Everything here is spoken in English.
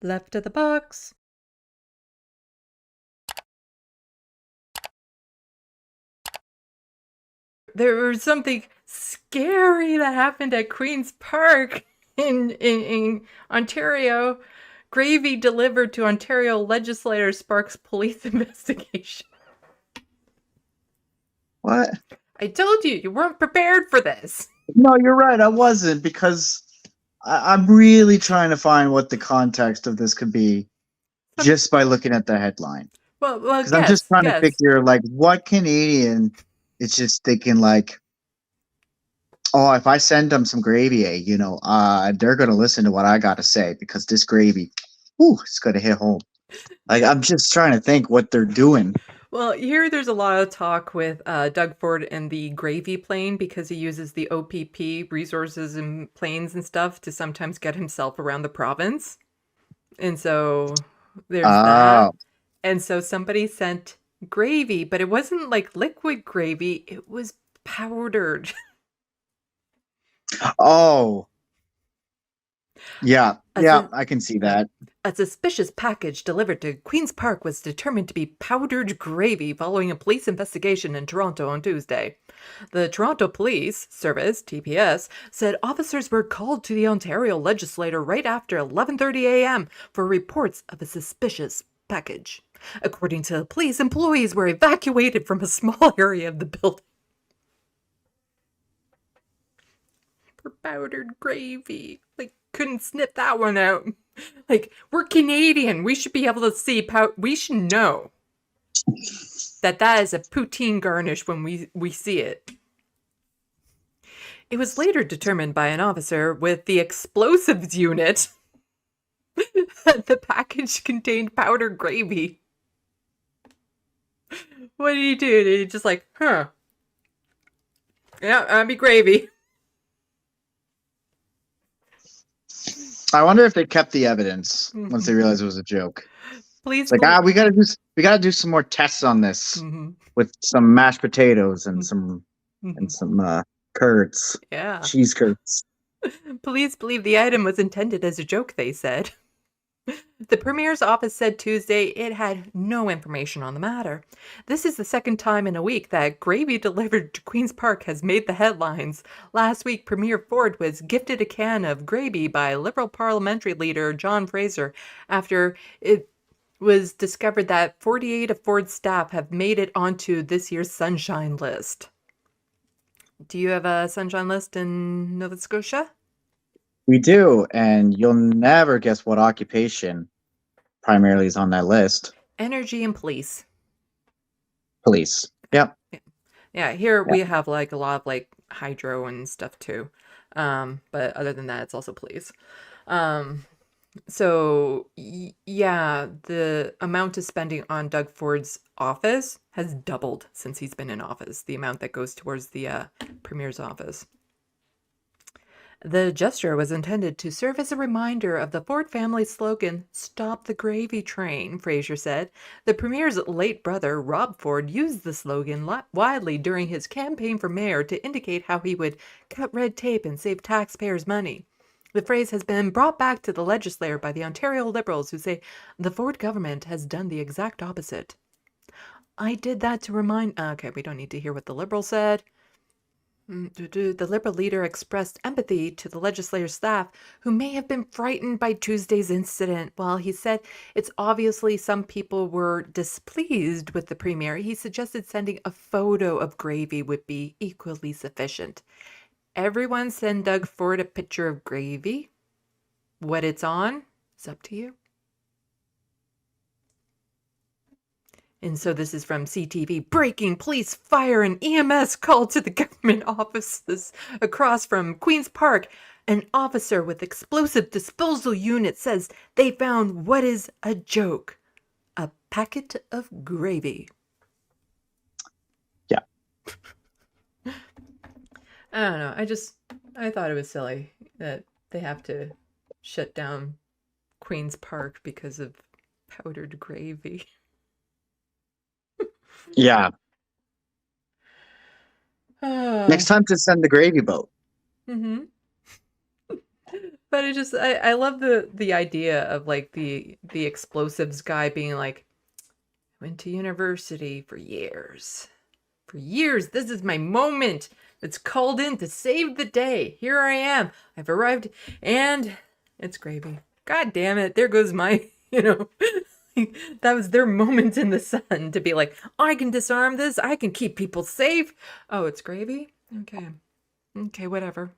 Left of the box. There was something scary that happened at Queen's Park in Ontario. Gravy delivered to Ontario legislator sparks police investigation. What? I told you, you weren't prepared for this. No, you're right. I wasn't because I'm really trying to find what the context of this could be just by looking at the headline. Well, Because I'm just trying to guess. figure like what Canadian is just thinking like, oh, if I send them some gravy, they're gonna listen to what I gotta say because this gravy, it's gonna hit home. Like I'm just trying to think what they're doing. Well, here there's a lot of talk with Doug Ford and the gravy plane because he uses the OPP resources and planes and stuff to sometimes get himself around the province. And so there's that. Oh, And so somebody sent gravy, but it wasn't like liquid gravy, it was powdered. oh, yeah, A, yeah, su- I can see that. a suspicious package delivered to Queen's Park was determined to be powdered gravy following a police investigation in Toronto on Tuesday. The Toronto Police Service, TPS, said officers were called to the Ontario legislature right after 11:30 a.m. for reports of a suspicious package. According to the police, employees were evacuated from a small area of the building for powdered gravy. Like, couldn't sniff that one out. Like, we're Canadian. We should be able to see we should know that is a poutine garnish when we see it. It was later determined by an officer with the explosives unit that the package contained powdered gravy. What did he do? Did he just like, huh? Yeah, that'd be gravy. I wonder if they kept the evidence once they realized it was a joke. Please. It's like, we gotta do some more tests on this with some mashed potatoes and some curds, Yeah. cheese curds. Police believe the item was intended as a joke, they said. The Premier's office said Tuesday it had no information on the matter. This is the second time in a week that gravy delivered to Queen's Park has made the headlines. Last week, Premier Ford was gifted a can of gravy by Liberal parliamentary leader John Fraser after it was discovered that 48 of Ford's staff have made it onto this year's Sunshine List. Do you have a Sunshine List in Nova Scotia? We do, and you'll never guess what occupation primarily is on that list. Energy and police. Police. Yep. Yeah, here Yep. we have like a lot of like hydro and stuff too. But other than that, it's also police. Um, so yeah, the amount of spending on Doug Ford's office has doubled since he's been in office, the amount that goes towards the Premier's office. The gesture was intended to serve as a reminder of the Ford family's slogan, Stop the Gravy Train, Fraser said. The Premier's late brother, Rob Ford, used the slogan widely during his campaign for mayor to indicate how he would cut red tape and save taxpayers' money. The phrase has been brought back to the legislature by the Ontario Liberals, who say the Ford government has done the exact opposite. I did that to remind... Okay, we don't need to hear what the Liberal said. The Liberal leader expressed empathy to the legislative staff who may have been frightened by Tuesday's incident. While he said it's obviously some people were displeased with the Premier, he suggested sending a photo of gravy would be equally sufficient. Everyone send Doug Ford a picture of gravy. What it's on is up to you. And so this is from CTV. Breaking police, fire, and EMS called to the government offices across from Queen's Park. An officer with explosive disposal unit says they found what is a joke. A packet of gravy. Yeah. I don't know. I thought it was silly that they have to shut down Queen's Park because of powdered gravy. Yeah. Next time to send the gravy boat. Mm-hmm. But I love the idea of like the explosives guy being like, went to university for years. For years, this is my moment. It's called in to save the day. Here I am. I've arrived, and it's gravy. God damn it. There goes my, that was their moment in the sun to be like, I can disarm this. I can keep people safe. Oh, it's gravy? Okay. Okay, whatever.